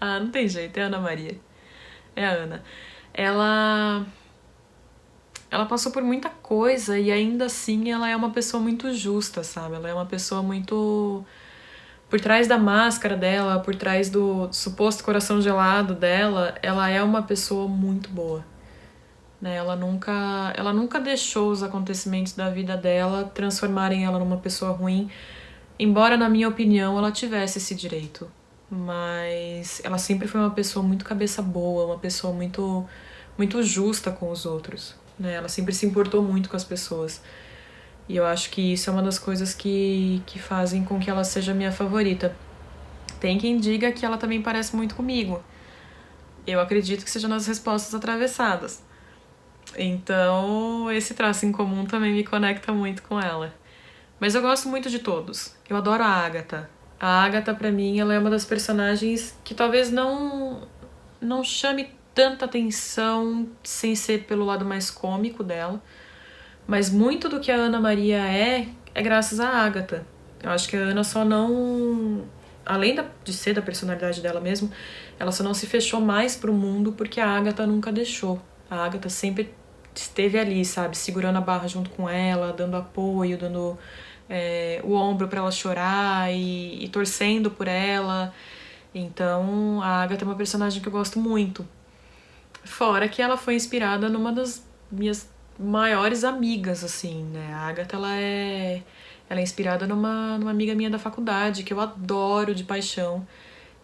Ah, não tem jeito, é a Ana Maria. É a Ana. Ela. Ela passou por muita coisa e ainda assim ela é uma pessoa muito justa, sabe? Ela é uma pessoa muito. Por trás da máscara dela, por trás do suposto coração gelado dela, ela é uma pessoa muito boa. Né? Ela nunca deixou os acontecimentos da vida dela transformarem ela numa pessoa ruim, embora, na minha opinião, ela tivesse esse direito. Mas ela sempre foi uma pessoa muito cabeça boa, uma pessoa muito justa com os outros. Né? Ela sempre se importou muito com as pessoas. E eu acho que isso é uma das coisas que fazem com que ela seja minha favorita. Tem quem diga que ela também parece muito comigo. Eu acredito que seja nas respostas atravessadas. Então, esse traço em comum também me conecta muito com ela. Mas eu gosto muito de todos. Eu adoro a Agatha. A Agatha, pra mim, ela é uma das personagens que talvez não chame tanta atenção sem ser pelo lado mais cômico dela. Mas muito do que a Ana Maria é graças à Agatha. Eu acho que a Ana só não. Além de ser da personalidade dela mesmo, ela só não se fechou mais pro mundo porque a Agatha nunca deixou. A Agatha sempre esteve ali, sabe? Segurando a barra junto com ela, dando apoio, dando o ombro para ela chorar e torcendo por ela. Então, a Agatha é uma personagem que eu gosto muito. Fora que ela foi inspirada numa das minhas maiores amigas, assim, né? A Agatha, ela é inspirada numa amiga minha da faculdade, que eu adoro de paixão.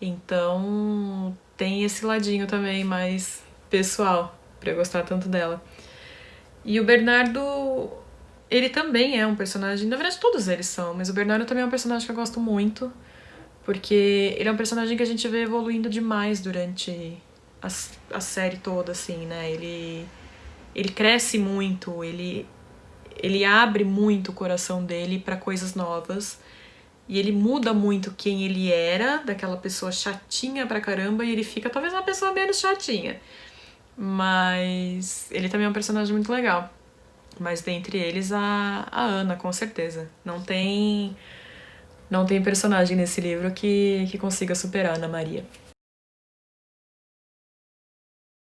Então, tem esse ladinho também mais pessoal, pra eu gostar tanto dela. E o Bernardo, ele também é um personagem, na verdade todos eles são, mas o Bernardo também é um personagem que eu gosto muito, porque ele é um personagem que a gente vê evoluindo demais durante a série toda, assim, né? Ele cresce muito, ele abre muito o coração dele para coisas novas. E ele muda muito quem ele era, daquela pessoa chatinha pra caramba, e ele fica talvez uma pessoa menos chatinha. Mas ele também é um personagem muito legal. Mas dentre eles a Ana, com certeza. Não tem personagem nesse livro que consiga superar a Ana Maria.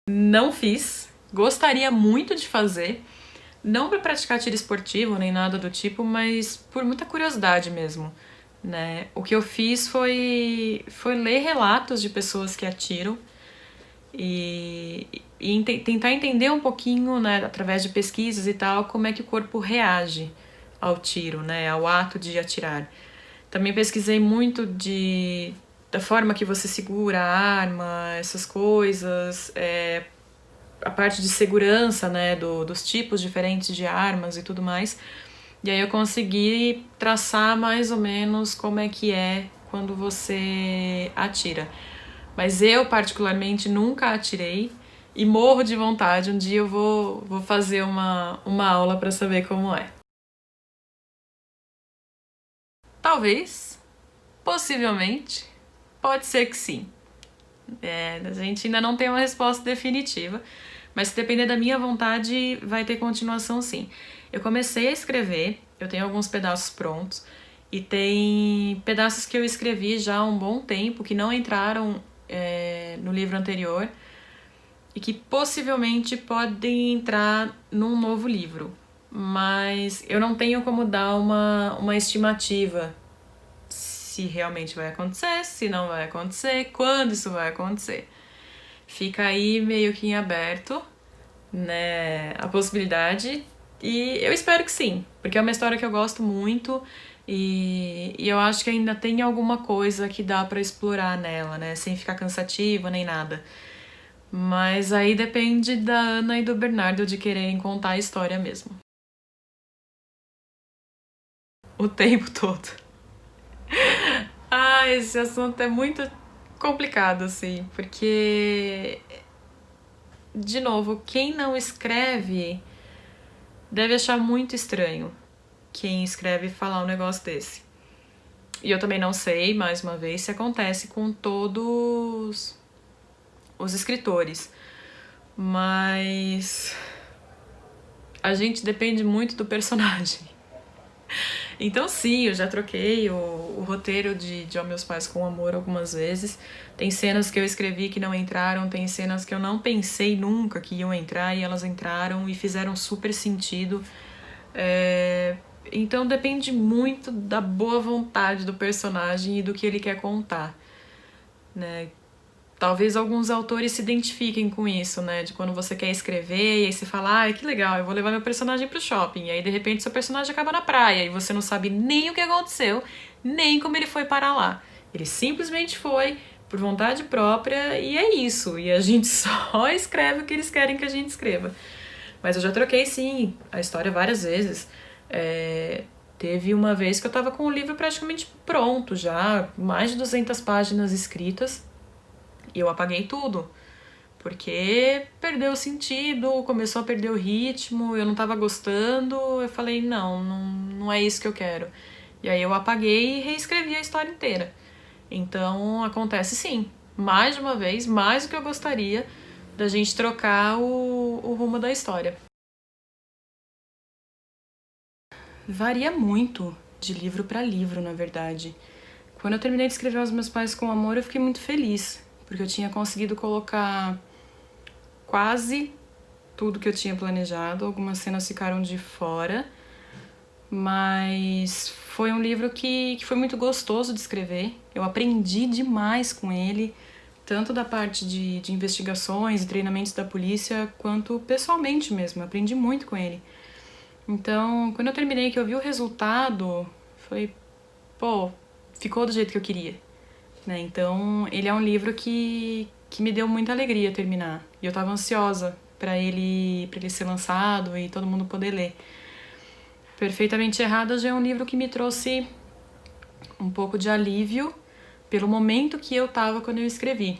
Não fiz, gostaria muito de fazer, não para praticar tiro esportivo nem nada do tipo, mas por muita curiosidade mesmo. Né? O que eu fiz foi ler relatos de pessoas que atiram e tentar entender um pouquinho, né, através de pesquisas e tal, como é que o corpo reage ao tiro, né, ao ato de atirar. Também pesquisei muito da forma que você segura a arma, essas coisas, a parte de segurança, né, dos tipos diferentes de armas e tudo mais. E aí eu consegui traçar mais ou menos como é que é quando você atira. Mas eu, particularmente, nunca atirei e morro de vontade. Um dia eu vou fazer uma aula para saber como é. Talvez, possivelmente, pode ser que sim. A gente ainda não tem uma resposta definitiva, mas se depender da minha vontade, vai ter continuação sim. Eu comecei a escrever, eu tenho alguns pedaços prontos, e tem pedaços que eu escrevi já há um bom tempo, que não entraram no livro anterior, e que possivelmente podem entrar num novo livro. Mas eu não tenho como dar uma estimativa se realmente vai acontecer, se não vai acontecer, quando isso vai acontecer. Fica aí meio que em aberto, né, a possibilidade, e eu espero que sim, porque é uma história que eu gosto muito e eu acho que ainda tem alguma coisa que dá pra explorar nela, né, sem ficar cansativa nem nada. Mas aí depende da Ana e do Bernardo de quererem contar a história mesmo. O tempo todo. Ah, esse assunto é muito complicado, assim, porque, de novo, quem não escreve deve achar muito estranho quem escreve falar um negócio desse. E eu também não sei, mais uma vez, se acontece com todos os escritores. Mas a gente depende muito do personagem. Então sim, eu já troquei o roteiro de Ó Meus Pais com Amor algumas vezes. Tem cenas que eu escrevi que não entraram, tem cenas que eu não pensei nunca que iam entrar e elas entraram e fizeram super sentido. Então depende muito da boa vontade do personagem e do que ele quer contar, né? Talvez alguns autores se identifiquem com isso, né? De quando você quer escrever e aí você fala, ai, que legal, eu vou levar meu personagem pro shopping. E aí, de repente, seu personagem acaba na praia e você não sabe nem o que aconteceu, nem como ele foi parar lá. Ele simplesmente foi por vontade própria e é isso. E a gente só escreve o que eles querem que a gente escreva. Mas eu já troquei, sim, a história várias vezes. Teve uma vez que eu tava com o livro praticamente pronto já, mais de 200 páginas escritas. E eu apaguei tudo, porque perdeu o sentido, começou a perder o ritmo, eu não tava gostando, eu falei, não é isso que eu quero. E aí eu apaguei e reescrevi a história inteira. Então acontece sim, mais de uma vez, mais do que eu gostaria, da gente trocar o rumo da história. Varia muito de livro para livro, na verdade. Quando eu terminei de escrever Os Meus Pais com Amor, eu fiquei muito feliz, porque eu tinha conseguido colocar quase tudo que eu tinha planejado. Algumas cenas ficaram de fora, mas foi um livro que foi muito gostoso de escrever. Eu aprendi demais com ele, tanto da parte de investigações e treinamentos da polícia, quanto pessoalmente mesmo. Eu aprendi muito com ele. Então, quando eu terminei, que eu vi o resultado, falei, pô, ficou do jeito que eu queria, né? Então, ele é um livro que me deu muita alegria terminar. E eu tava ansiosa para ele ser lançado e todo mundo poder ler. Perfeitamente Errada já é um livro que me trouxe um pouco de alívio pelo momento que eu tava quando eu escrevi.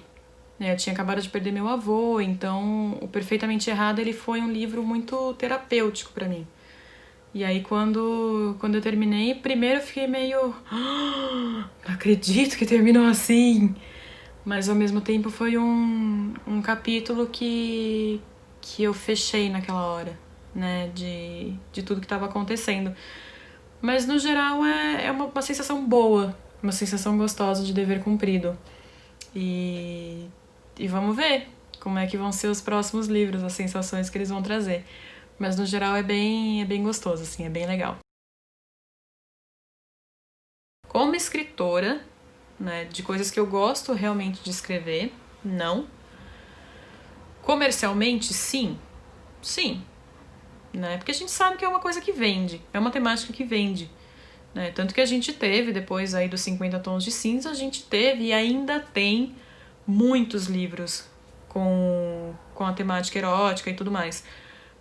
Eu tinha acabado de perder meu avô, então o Perfeitamente Errada ele foi um livro muito terapêutico para mim. E aí quando eu terminei, primeiro eu fiquei meio... não acredito que terminou assim! Mas ao mesmo tempo foi um capítulo que eu fechei naquela hora, né? De tudo que estava acontecendo. Mas no geral é uma sensação boa, uma sensação gostosa de dever cumprido. E vamos ver como é que vão ser os próximos livros, as sensações que eles vão trazer. Mas no geral é bem gostoso, assim, é bem legal. Como escritora, né, de coisas que eu gosto realmente de escrever, não. Comercialmente, sim. Sim. Né? Porque a gente sabe que é uma coisa que vende, é uma temática que vende. Né? Tanto que a gente teve, depois aí dos 50 Tons de Cinza, a gente teve e ainda tem muitos livros com a temática erótica e tudo mais.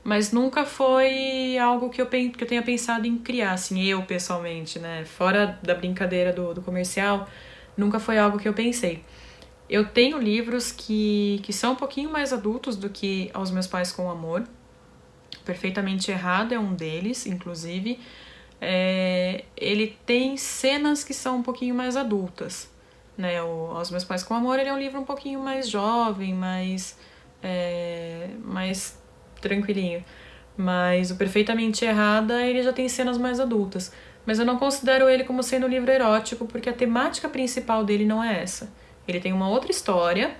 Mas nunca foi algo que eu tenha pensado em criar, assim, eu pessoalmente, né? Fora da brincadeira do comercial, nunca foi algo que eu pensei. Eu tenho livros que são um pouquinho mais adultos do que Aos Meus Pais com Amor. Perfeitamente Errado é um deles, inclusive. Ele tem cenas que são um pouquinho mais adultas. Né? Aos Meus Pais com Amor ele é um livro um pouquinho mais jovem, mais tranquilinho. Mas o Perfeitamente Errada, ele já tem cenas mais adultas. Mas eu não considero ele como sendo um livro erótico, porque a temática principal dele não é essa. Ele tem uma outra história,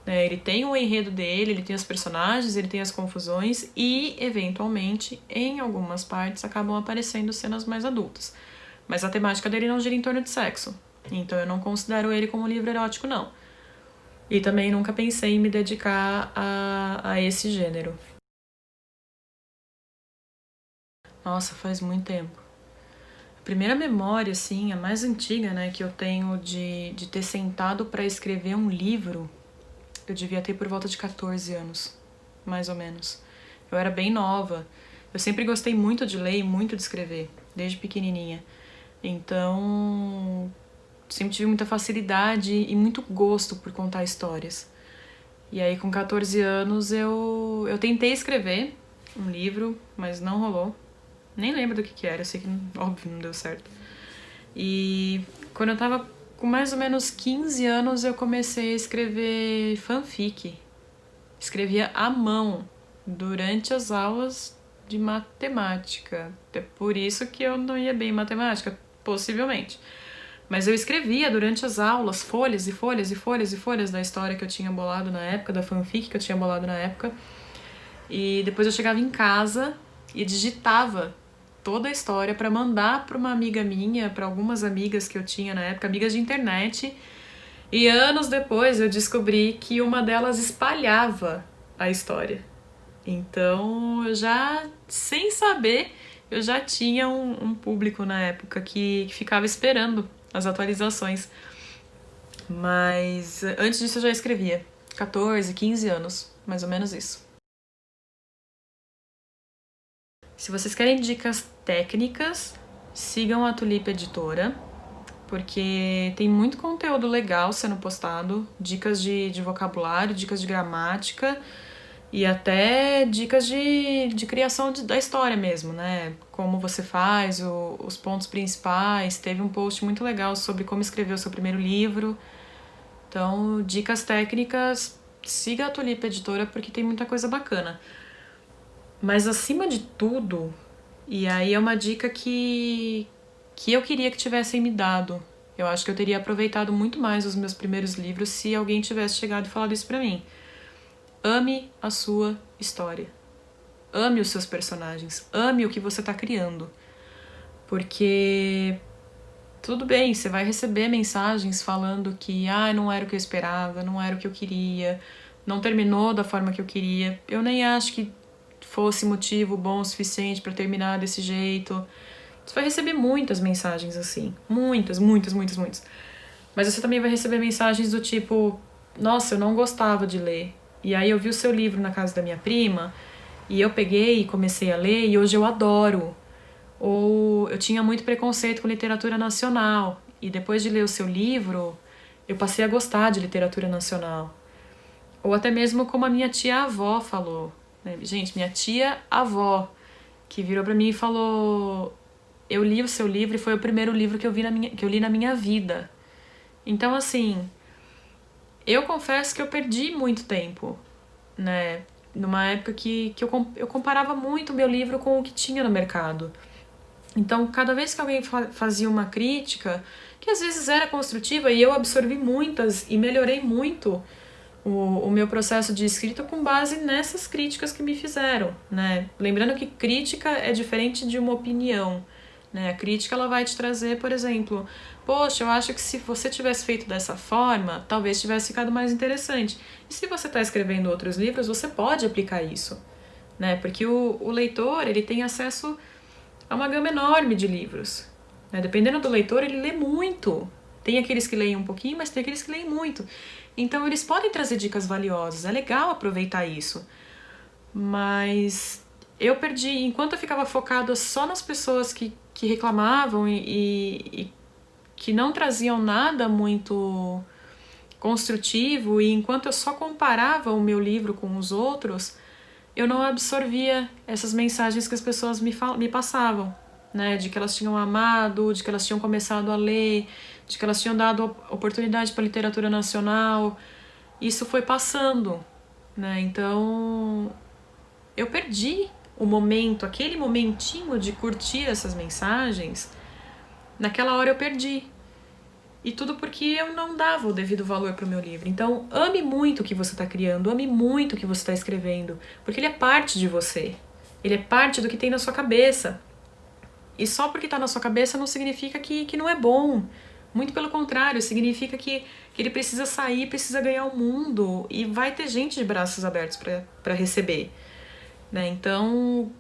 né? Ele tem o enredo dele, ele tem os personagens, ele tem as confusões e, eventualmente, em algumas partes, acabam aparecendo cenas mais adultas. Mas a temática dele não gira em torno de sexo. Então eu não considero ele como um livro erótico, não. E também nunca pensei em me dedicar a esse gênero. Nossa, faz muito tempo. A primeira memória, assim, a mais antiga, né, que eu tenho de ter sentado para escrever um livro, eu devia ter por volta de 14 anos, mais ou menos. Eu era bem nova. Eu sempre gostei muito de ler e muito de escrever, desde pequenininha. Então, sempre tive muita facilidade e muito gosto por contar histórias. E aí, com 14 anos, eu tentei escrever um livro, mas não rolou. Nem lembro do que era, eu sei que, óbvio, não deu certo. E quando eu tava com mais ou menos 15 anos, eu comecei a escrever fanfic. Escrevia à mão, durante as aulas de matemática. É por isso que eu não ia bem em matemática, possivelmente. Mas eu escrevia durante as aulas folhas e folhas e folhas e folhas da história que eu tinha bolado na época, da fanfic que eu tinha bolado na época. E depois eu chegava em casa e digitava toda a história para mandar para uma amiga minha, para algumas amigas que eu tinha na época, amigas de internet. E anos depois eu descobri que uma delas espalhava a história. Então, eu já, sem saber, eu já tinha um público na época que ficava esperando as atualizações. Mas antes disso eu já escrevia. 14, 15 anos, mais ou menos isso. Se vocês querem dicas técnicas, sigam a Tulipa Editora, porque tem muito conteúdo legal sendo postado, dicas de vocabulário, dicas de gramática e até dicas de criação da história mesmo, né? Como você faz, os pontos principais. Teve um post muito legal sobre como escrever o seu primeiro livro. Então, dicas técnicas, siga a Tulipa Editora porque tem muita coisa bacana. Mas acima de tudo, e aí é uma dica que eu queria que tivessem me dado. Eu acho que eu teria aproveitado muito mais os meus primeiros livros se alguém tivesse chegado e falado isso pra mim. Ame a sua história. Ame os seus personagens. Ame o que você tá criando. Porque tudo bem, você vai receber mensagens falando que não era o que eu esperava, não era o que eu queria, não terminou da forma que eu queria. Eu nem acho que fosse motivo bom o suficiente pra terminar desse jeito. Você vai receber muitas mensagens assim. Muitas, muitas, muitas, muitas. Mas você também vai receber mensagens do tipo: nossa, eu não gostava de ler. E aí eu vi o seu livro na casa da minha prima e eu peguei e comecei a ler e hoje eu adoro. Ou eu tinha muito preconceito com literatura nacional e depois de ler o seu livro eu passei a gostar de literatura nacional. Ou até mesmo como a minha tia-avó falou. Gente, minha tia-avó, que virou pra mim e falou: eu li o seu livro e foi o primeiro livro que eu li na minha vida. Então, assim, eu confesso que eu perdi muito tempo, né? Numa época que eu comparava muito o meu livro com o que tinha no mercado. Então, cada vez que alguém fazia uma crítica, que às vezes era construtiva, e eu absorvi muitas e melhorei muito o meu processo de escrita com base nessas críticas que me fizeram, né? Lembrando que crítica é diferente de uma opinião, né? A crítica ela vai te trazer, por exemplo, poxa, eu acho que se você tivesse feito dessa forma, talvez tivesse ficado mais interessante. E se você está escrevendo outros livros, você pode aplicar isso, né? Porque o leitor, ele tem acesso a uma gama enorme de livros, né? Dependendo do leitor, ele lê muito. Tem aqueles que leem um pouquinho, mas tem aqueles que leem muito. Então, eles podem trazer dicas valiosas. É legal aproveitar isso. Mas eu perdi, enquanto eu ficava focada só nas pessoas que reclamavam e que não traziam nada muito construtivo, e enquanto eu só comparava o meu livro com os outros, eu não absorvia essas mensagens que as pessoas me passavam, né? De que elas tinham amado, de que elas tinham começado a ler, de que elas tinham dado oportunidade para a literatura nacional. Isso foi passando, né? Então, eu perdi o momento, aquele momentinho de curtir essas mensagens. Naquela hora eu perdi. E tudo porque eu não dava o devido valor para o meu livro. Então, ame muito o que você está criando, ame muito o que você está escrevendo, porque ele é parte de você. Ele é parte do que tem na sua cabeça. E só porque está na sua cabeça não significa que não é bom. Muito pelo contrário, significa que ele precisa sair, precisa ganhar o mundo. E vai ter gente de braços abertos para receber, né? Então,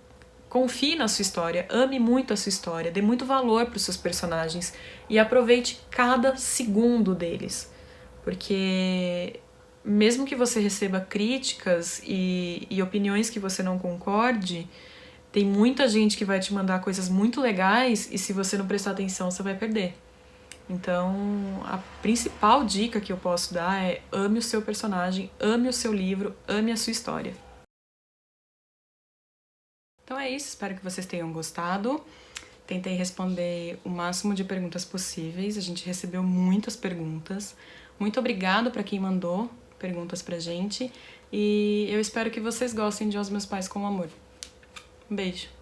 confie na sua história, ame muito a sua história, dê muito valor para os seus personagens e aproveite cada segundo deles. Porque mesmo que você receba críticas e opiniões que você não concorde, tem muita gente que vai te mandar coisas muito legais e se você não prestar atenção, você vai perder. Então, a principal dica que eu posso dar é: ame o seu personagem, ame o seu livro, ame a sua história. Então é isso, espero que vocês tenham gostado. Tentei responder o máximo de perguntas possíveis, a gente recebeu muitas perguntas. Muito obrigado para quem mandou perguntas pra gente e eu espero que vocês gostem de Os Meus Pais com Amor. Um beijo.